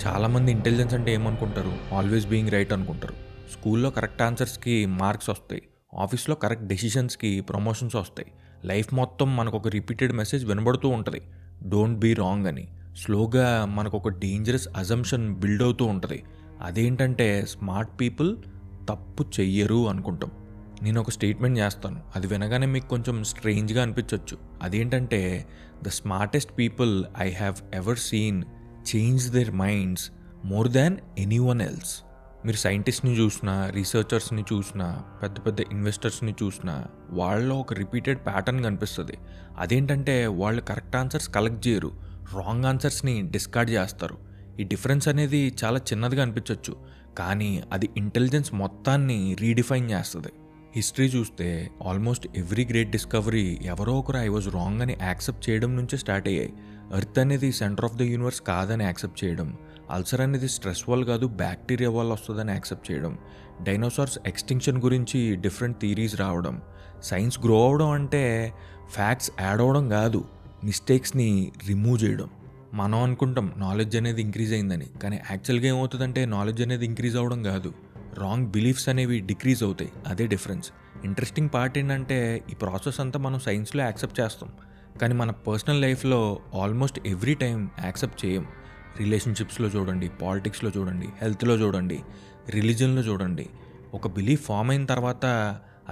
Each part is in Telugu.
చాలామంది ఇంటెలిజెన్స్ అంటే ఏమనుకుంటారు? ఆల్వేస్ బీయింగ్ రైట్ అనుకుంటారు. స్కూల్లో కరెక్ట్ ఆన్సర్స్‌కి మార్క్స్ వస్తాయి. ఆఫీస్‌లో కరెక్ట్ డెసిషన్స్‌కి ప్రమోషన్స్ వస్తాయి. లైఫ్ మొత్తం మనకొక రిపీటెడ్ మెసేజ్ వినబడుతూ ఉంటది. డోంట్ బీ రాంగ్ అని. స్లోగా మనకొక డేంజరస్ అజంప్షన్ బిల్డ్ అవుతూ ఉంటది. అదేంటంటే స్మార్ట్ పీపుల్ తప్పు చెయ్యరు అనుకుంటాం. నేనొక స్టేట్మెంట్ చేస్తాను. అది వినగానే మీకు కొంచెం స్ట్రేంజ్‌గా అనిపించొచ్చు. అదేంటంటే the smartest people I have ever seen change their minds more than anyone else. మీరు సైంటిస్ట్ని చూసినా, రీసెర్చర్స్ని చూసినా, పెద్ద పెద్ద ఇన్వెస్టర్స్ని చూసినా వాళ్ళలో ఒక రిపీటెడ్ ప్యాటర్న్ కనిపిస్తుంది. అదేంటంటే వాళ్ళు కరెక్ట్ ఆన్సర్స్ కలెక్ట్ చేయరు, రాంగ్ ఆన్సర్స్ని డిస్కార్డ్ చేస్తారు. ఈ డిఫరెన్స్ అనేది చాలా చిన్నదిగా అనిపించవచ్చు, కానీ అది ఇంటెలిజెన్స్ మొత్తాన్ని రీడిఫైన్ చేస్తుంది. హిస్టరీ చూస్తే ఆల్మోస్ట్ ఎవ్రీ గ్రేట్ డిస్కవరీ ఎవరో ఒకరు ఐ వాజ్ రాంగ్ అని యాక్సెప్ట్ చేయడం నుంచే స్టార్ట్ అయ్యాయి. ఎర్త్ అనేది సెంటర్ ఆఫ్ ద యూనివర్స్ కాదని యాక్సెప్ట్ చేయడం, అల్సర్ అనేది స్ట్రెస్ వల్ల కాదు బ్యాక్టీరియా వల్ల వస్తుందని యాక్సెప్ట్ చేయడం, డైనోసార్స్ ఎక్స్టింక్షన్ గురించి డిఫరెంట్ థీరీస్ రావడం. సైన్స్ గ్రో అవడం అంటే ఫ్యాక్ట్స్ యాడ్ అవ్వడం కాదు, మిస్టేక్స్ని రిమూవ్ చేయడం. మనం అనుకుంటాం నాలెడ్జ్ అనేది ఇంక్రీజ్ అయిందని, కానీ యాక్చువల్గా ఏమవుతుందంటే నాలెడ్జ్ అనేది ఇంక్రీజ్ అవ్వడం కాదు, రాంగ్ బిలీఫ్స్ అనేవి డిక్రీజ్ అవుతాయి. అదే డిఫరెన్స్. ఇంట్రెస్టింగ్ పార్ట్ ఏంటంటే ఈ ప్రాసెస్ అంతా మనం సైన్స్లో యాక్సెప్ట్ చేస్తాం, కానీ మన పర్సనల్ లైఫ్లో ఆల్మోస్ట్ ఎవ్రీ టైం యాక్సెప్ట్ చేయం. రిలేషన్షిప్స్లో చూడండి, పాలిటిక్స్లో చూడండి, హెల్త్లో చూడండి, రిలీజన్లో చూడండి. ఒక బిలీఫ్ ఫామ్ అయిన తర్వాత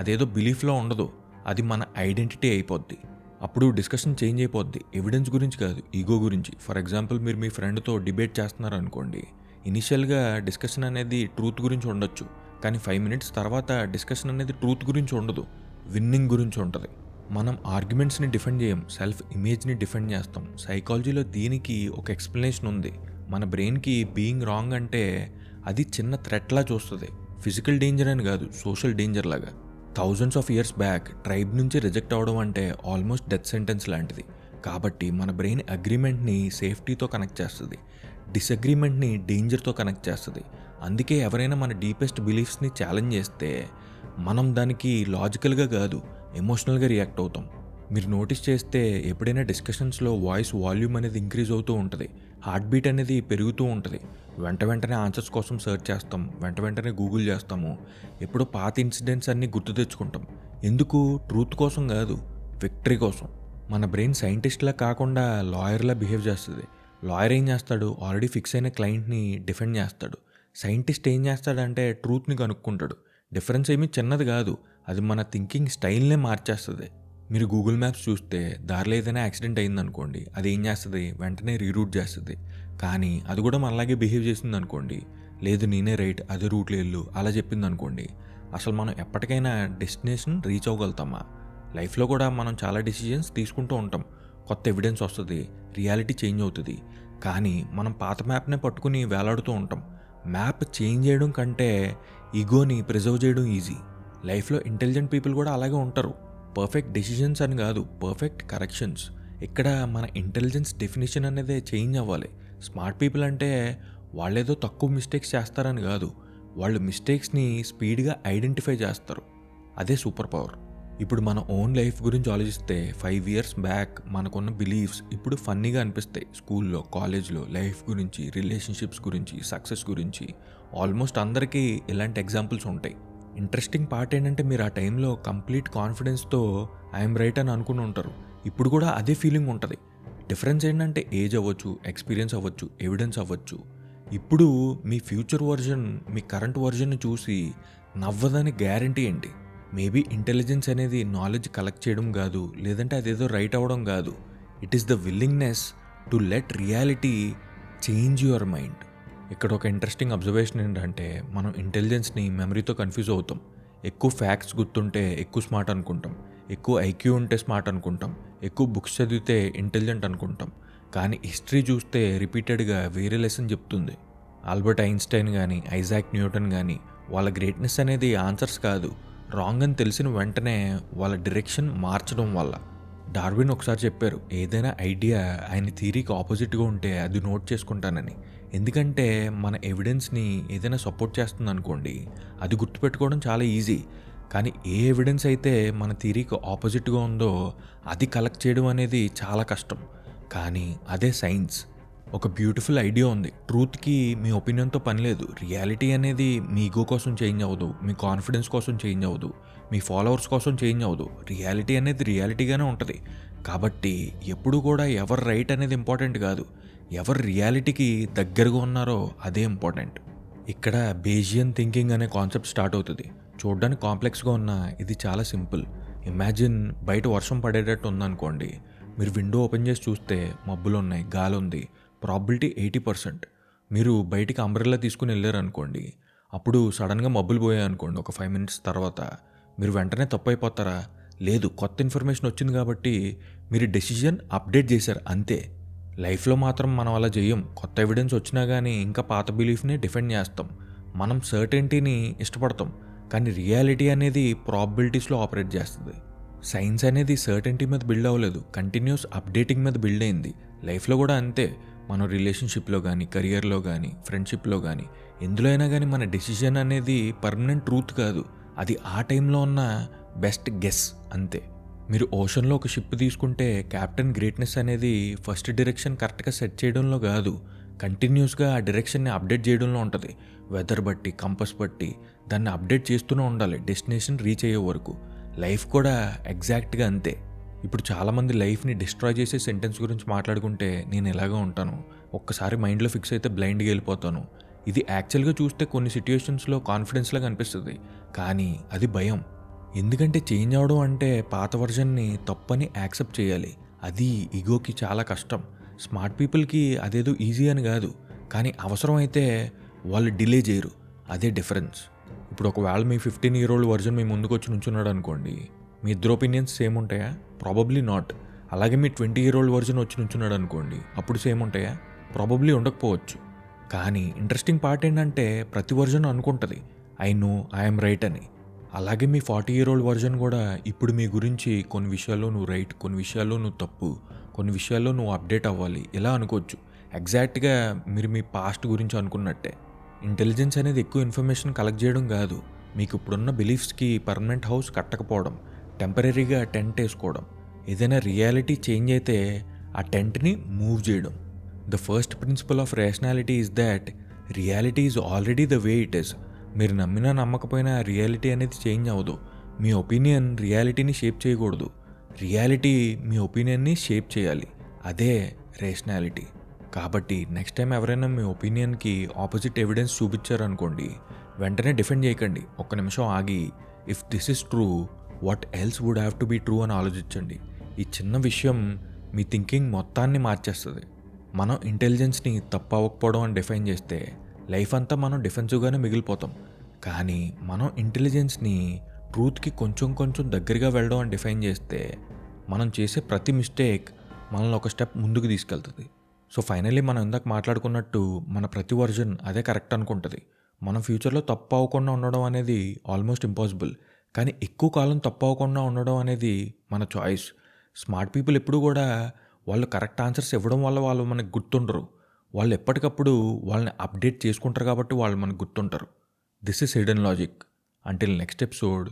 అదేదో బిలీఫ్లో ఉండదు, అది మన ఐడెంటిటీ అయిపోద్ది. అప్పుడు డిస్కషన్ చేంజ్ అయిపోద్ది. ఎవిడెన్స్ గురించి కాదు, ఈగో గురించి. ఫర్ ఎగ్జాంపుల్, మీరు మీ ఫ్రెండ్తో డిబేట్ చేస్తున్నారు అనుకోండి. ఇనిషియల్గా డిస్కషన్ అనేది ట్రూత్ గురించి ఉండొచ్చు, కానీ 5 minutes తర్వాత డిస్కషన్ అనేది ట్రూత్ గురించి ఉండదు, విన్నింగ్ గురించి ఉంటుంది. మనం ఆర్గ్యుమెంట్స్ని డిఫెండ్ చేయం, సెల్ఫ్ ఇమేజ్ని డిఫెండ్ చేస్తాం. సైకాలజీలో దీనికి ఒక ఎక్స్ప్లెనేషన్ ఉంది. మన బ్రెయిన్కి బీయింగ్ రాంగ్ అంటే అది చిన్న థ్రెట్లా చూస్తుంది. ఫిజికల్ డేంజర్ అని కాదు, సోషల్ డేంజర్ లాగా. Thousands of years back tribe నుంచి రిజెక్ట్ అవ్వడం అంటే ఆల్మోస్ట్ డెత్ సెంటెన్స్ లాంటిది. కాబట్టి మన బ్రెయిన్ అగ్రిమెంట్ని సేఫ్టీతో కనెక్ట్ చేస్తుంది, డిసగ్రిమెంట్ని డేంజర్తో కనెక్ట్ చేస్తుంది. అందుకే ఎవరైనా మన డీపెస్ట్ బిలీఫ్స్ని ఛాలెంజ్ చేస్తే మనం దానికి లాజికల్గా కాదు, ఎమోషనల్గా రియాక్ట్ అవుతాం. మీరు నోటీస్ చేస్తే ఎప్పుడైనా డిస్కషన్స్లో వాయిస్ వాల్యూమ్ అనేది ఇంక్రీజ్ అవుతూ ఉంటుంది, హార్ట్ బీట్ అనేది పెరుగుతూ ఉంటుంది. వెంటనే ఆన్సర్స్ కోసం సెర్చ్ చేస్తాం, వెంటనే గూగుల్ చేస్తాము. ఎప్పుడో పాత ఇన్సిడెంట్స్ అన్నీ గుర్తు తెచ్చుకుంటాం. ఎందుకు? ట్రూత్ కోసం కాదు, విక్టరీ కోసం. మన బ్రెయిన్ సైంటిస్ట్లా కాకుండా లాయర్లా బిహేవ్ చేస్తుంది. లాయర్ ఏం చేస్తాడు? ఆల్రెడీ ఫిక్స్ అయిన క్లయింట్ని డిఫెండ్ చేస్తాడు. సైంటిస్ట్ ఏం చేస్తాడంటే ట్రూత్ని కనుక్కుంటాడు. డిఫరెన్స్ ఏమీ చిన్నది కాదు, అది మన థింకింగ్ స్టైల్నే మార్చేస్తుంది. మీరు గూగుల్ మ్యాప్స్ చూస్తే దారిలో ఏదైనా యాక్సిడెంట్ అయిందనుకోండి, అది ఏం చేస్తుంది? వెంటనే రీరూట్ చేస్తుంది. కానీ అది కూడా మనలాగే బిహేవ్ చేసింది అనుకోండి, లేదు నేనే రైట్, అదే రూట్లో వెళ్ళు అలా చెప్పింది అనుకోండి, అసలు మనం ఎప్పటికైనా డెస్టినేషన్ రీచ్ అవ్వగలుగుతామా? లైఫ్లో కూడా మనం చాలా డెసిషన్స్ తీసుకుంటూ ఉంటాం. కొత్త ఎవిడెన్స్ వస్తుంది, రియాలిటీ చేంజ్ అవుతుంది, కానీ మనం పాత మ్యాప్నే పట్టుకుని వేలాడుతూ ఉంటాం. మ్యాప్ చేంజ్ చేయడం కంటే ఈగోని ప్రిజర్వ్ చేయడం ఈజీ. లైఫ్లో ఇంటెలిజెంట్ పీపుల్ కూడా అలాగే ఉంటారు. పర్ఫెక్ట్ డెసిషన్స్ అని కాదు, పర్ఫెక్ట్ కరెక్షన్స్. ఇక్కడ మన ఇంటెలిజెన్స్ డెఫినేషన్ అనేది చేంజ్ అవ్వాలి. స్మార్ట్ పీపుల్ అంటే వాళ్ళేదో తక్కువ మిస్టేక్స్ చేస్తారని కాదు, వాళ్ళు మిస్టేక్స్ని స్పీడ్గా ఐడెంటిఫై చేస్తారు. అదే సూపర్ పవర్. ఇప్పుడు మన ఓన్ లైఫ్ గురించి ఆలోచిస్తే 5 years బ్యాక్ మనకున్న బిలీఫ్స్ ఇప్పుడు ఫన్నీగా అనిపిస్తాయి. స్కూల్లో, కాలేజ్లో లైఫ్ గురించి, రిలేషన్షిప్స్ గురించి, సక్సెస్ గురించి ఆల్మోస్ట్ అందరికీ ఇలాంటి ఎగ్జాంపుల్స్ ఉంటాయి. ఇంట్రెస్టింగ్ పార్ట్ ఏంటంటే మీరు ఆ టైంలో కంప్లీట్ కాన్ఫిడెన్స్తో ఐఎమ్ రైట్ అని అనుకుని ఉంటారు. ఇప్పుడు కూడా అదే ఫీలింగ్ ఉంటుంది. డిఫరెన్స్ ఏంటంటే ఏజ్ అవ్వచ్చు, ఎక్స్పీరియన్స్ అవ్వచ్చు, ఎవిడెన్స్ అవ్వచ్చు. ఇప్పుడు మీ ఫ్యూచర్ వర్జన్ మీ కరెంట్ వర్జన్ని చూసి నవ్వదని గ్యారంటీ ఏంటి? మేబీ ఇంటెలిజెన్స్ అనేది నాలెడ్జ్ కలెక్ట్ చేయడం కాదు, లేదంటే అదేదో రైట్ అవ్వడం కాదు. It is the willingness to let reality change your mind. ఇక్కడ ఒక ఇంట్రెస్టింగ్ అబ్జర్వేషన్ ఏంటంటే మనం ఇంటెలిజెన్స్ని మెమరీతో కన్ఫ్యూజ్ అవుతాం. ఎక్కువ ఫ్యాక్ట్స్ గుర్తుంటే ఎక్కువ స్మార్ట్ అనుకుంటాం, ఎక్కువ ఐక్యూ ఉంటే స్మార్ట్ అనుకుంటాం, ఎక్కువ బుక్స్ చదివితే ఇంటెలిజెంట్ అనుకుంటాం. కానీ హిస్టరీ చూస్తే రిపీటెడ్గా వేరే లెసన్ చెప్తుంది. ఆల్బర్ట్ ఐన్స్టైన్ కానీ, ఐజాక్ న్యూటన్ కానీ వాళ్ళ గ్రేట్నెస్ అనేది ఆన్సర్స్ కాదు, రాంగ్ అని తెలిసిన వెంటనే వాళ్ళ డైరెక్షన్ మార్చడం వల్ల. డార్విన్ ఒకసారి చెప్పారు, ఏదైనా ఐడియా ఆయన థియరీకి ఆపోజిట్గా ఉంటే అది నోట్ చేసుకుంటానని. ఎందుకంటే మన ఎవిడెన్స్ని ఏదైనా సపోర్ట్ చేస్తుంది అనుకోండి, అది గుర్తుపెట్టుకోవడం చాలా ఈజీ. కానీ ఏ ఎవిడెన్స్ అయితే మన థియరీకి ఆపోజిట్గా ఉందో అది కలెక్ట్ చేయడం అనేది చాలా కష్టం. కానీ అదే సైన్స్. ఒక బ్యూటిఫుల్ ఐడియా ఉంది. ట్రూత్‌కి మీ ఒపీనియన్‌తో పని లేదు. రియాలిటీ అనేది మీ ఇగో కోసం చేంజ్ అవ్వదు. మీ కాన్ఫిడెన్స్ కోసం చేంజ్ అవ్వదు. మీ ఫాలోవర్స్ కోసం చేంజ్ అవ్వదు. రియాలిటీ అనేది రియాలిటీగానే ఉంటది. కాబట్టి ఎప్పుడు కూడా ఎవరు రైట్ అనేది ఇంపార్టెంట్ కాదు. ఎవరు రియాలిటీకి దగ్గరగా ఉన్నారో అదే ఇంపార్టెంట్. ఇక్కడ బేజియన్ థింకింగ్ అనే కాన్సెప్ట్ స్టార్ట్ అవుతుంది. చూడడానికి కాంప్లెక్స్‌గా ఉన్న ఇది చాలా సింపుల్. ఇమాజిన్ బయట వర్షం పడేటట్టు ఉందనుకోండి. మీరు విండో ఓపెన్ చేసి చూస్తే మబ్బులున్నాయి, గాలుంది. ప్రాబబిలిటీ 80%. మీరు బయటికి అంబ్రెల్లా తీసుకుని వెళ్ళారనుకోండి, అప్పుడు సడన్గా మబ్బులు పోయాయనుకోండి ఒక 5 మినిట్స్ తర్వాత, మీరు వెంటనే తప్పైపోతారా? లేదు, కొత్త ఇన్ఫర్మేషన్ వచ్చింది కాబట్టి మీరు డెసిషన్ అప్డేట్ చేశారు అంతే. లైఫ్లో మాత్రం మనం అలా చేయం. కొత్త ఎవిడెన్స్ వచ్చినా కానీ ఇంకా పాత బిలీఫ్ని డిఫెండ్ చేస్తాం. మనం సర్టెంటీని ఇష్టపడతాం, కానీ రియాలిటీ అనేది ప్రాబబిలిటీస్లో ఆపరేట్ చేస్తుంది. సైన్స్ అనేది సర్టెంటీ మీద బిల్డ్ అవ్వలేదు, కంటిన్యూస్ అప్డేటింగ్ మీద బిల్డ్ అయింది. లైఫ్లో కూడా అంతే. మనం రిలేషన్షిప్లో కానీ, కెరియర్లో కానీ, ఫ్రెండ్షిప్లో కానీ, ఎందులో అయినా కానీ మన డెసిషన్ అనేది పర్మనెంట్ ట్రూత్ కాదు. అది ఆ టైంలో ఉన్న బెస్ట్ గెస్ అంతే. మీరు ఓషన్లో ఒక షిప్ తీసుకుంటే కెప్టెన్ గ్రేట్నెస్ అనేది ఫస్ట్ డైరెక్షన్ కరెక్ట్గా సెట్ చేయడంలో కాదు, కంటిన్యూస్గా ఆ డైరెక్షన్ని అప్డేట్ చేయడంలో ఉంటుంది. వెదర్ బట్టి, కంపస్ బట్టి దాన్ని అప్డేట్ చేస్తూనే ఉండాలి డెస్టినేషన్ రీచ్ అయ్యే వరకు. లైఫ్ కూడా ఎగ్జాక్ట్గా అంతే. ఇప్పుడు చాలామంది లైఫ్ని డిస్ట్రాయ్ చేసే సెంటెన్స్ గురించి మాట్లాడుకుంటే నేను ఎలాగో ఉంటాను, ఒక్కసారి మైండ్లో ఫిక్స్ అయితే బ్లైండ్గా వెళ్ళిపోతాను. ఇది యాక్చువల్గా చూస్తే కొన్ని సిట్యుయేషన్స్లో కాన్ఫిడెన్స్లాగా అనిపిస్తుంది, కానీ అది భయం. ఎందుకంటే చేంజ్ అవడం అంటే పాత వర్జన్ని తప్పని యాక్సెప్ట్ చేయాలి. అది ఈగోకి చాలా కష్టం. స్మార్ట్ పీపుల్కి అదేదో ఈజీ అని కాదు, కానీ అవసరం అయితే వాళ్ళు డిలే చేయరు. అదే డిఫరెన్స్. ఇప్పుడు ఒకవేళ మీ 15-year-old వర్జన్ మీ ముందుకు వచ్చి నుంచున్నాడు అనుకోండి, మీ ఇద్దరు ఒపీనియన్స్ సేమ్ ఉంటాయా? Probably not. అలాగే మీ 20-year-old వర్జన్ వచ్చి నుంచున్నాడు అనుకోండి, అప్పుడు సేమ్ ఉంటాయా? ప్రాబబ్లీ ఉండకపోవచ్చు. కానీ ఇంట్రెస్టింగ్ పార్ట్ ఏంటంటే ప్రతి వర్జన్ అనుకుంటుంది ఐ నో ఐఎమ్ రైట్ అని. అలాగే మీ 40-year-old వర్జన్ కూడా ఇప్పుడు మీ గురించి కొన్ని విషయాల్లో నువ్వు రైట్, కొన్ని విషయాల్లో నువ్వు తప్పు, కొన్ని విషయాల్లో నువ్వు అప్డేట్ అవ్వాలి ఇలా అనుకోవచ్చు. ఎగ్జాక్ట్గా మీరు మీ పాస్ట్ గురించి అనుకున్నట్టే. ఇంటెలిజెన్స్ అనేది ఎక్కువ ఇన్ఫర్మేషన్ కలెక్ట్ చేయడం కాదు, మీకు ఇప్పుడున్న బిలీఫ్స్కి పర్మనెంట్ హౌస్ కట్టకపోవడం, టెంపరీగా టెంట్ వేసుకోవడం. ఏదైనా రియాలిటీ చేంజ్ అయితే ఆ టెంట్ని మూవ్ చేయడం. The first principle of rationality is that reality is already the way it is. మీరు నమ్మినా నమ్మకపోయినా రియాలిటీ అనేది చేంజ్ అవ్వదు. మీ ఒపీనియన్ రియాలిటీని షేప్ చేయకూడదు, రియాలిటీ మీ ఒపీనియన్ని షేప్ చేయాలి. అదే రేషనాలిటీ. కాబట్టి నెక్స్ట్ టైం ఎవరైనా మీ ఒపీనియన్కి ఆపోజిట్ ఎవిడెన్స్ చూపించారనుకోండి, వెంటనే డిఫెండ్ చేయకండి. ఒక్క నిమిషం ఆగి if this is true what else would have to be true అని ఆలోచించండి. ఈ చిన్న విషయం మీ థింకింగ్ మొత్తాన్ని మార్చేస్తుంది. మనం ఇంటెలిజెన్స్ని తప్పు అవ్వకపోవడం అని డిఫైన్ చేస్తే లైఫ్ అంతా మనం డిఫెన్సివ్గానే మిగిలిపోతాం. కానీ మనం ఇంటెలిజెన్స్ని ట్రూత్కి కొంచెం కొంచెం దగ్గరగా వెళ్ళడం అని డిఫైన్ చేస్తే మనం చేసే ప్రతి మిస్టేక్ మనల్ని ఒక స్టెప్ ముందుకు తీసుకెళ్తుంది. సో ఫైనల్లీ మనం ఇందాక మాట్లాడుకున్నట్టు మన ప్రతి వర్జన్ అదే కరెక్ట్ అనుకుంటుంది. మనం ఫ్యూచర్లో తప్పు అవ్వకుండా ఉండడం అనేది ఆల్మోస్ట్ ఇంపాసిబుల్, కానీ ఎక్కువ కాలం తప్పు అవ్వకుండా ఉండడం అనేది మన చాయిస్. స్మార్ట్ పీపుల్ ఎప్పుడు కూడా వాళ్ళు కరెక్ట్ ఆన్సర్స్ ఇవ్వడం వల్ల వాళ్ళు మనకు గుర్తుండరు. వాళ్ళు ఎప్పటికప్పుడు వాళ్ళని అప్డేట్ చేసుకుంటారు కాబట్టి వాళ్ళు మనకు గుర్తుంటారు. This is hidden logic. Until next episode,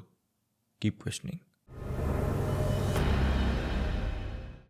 keep questioning.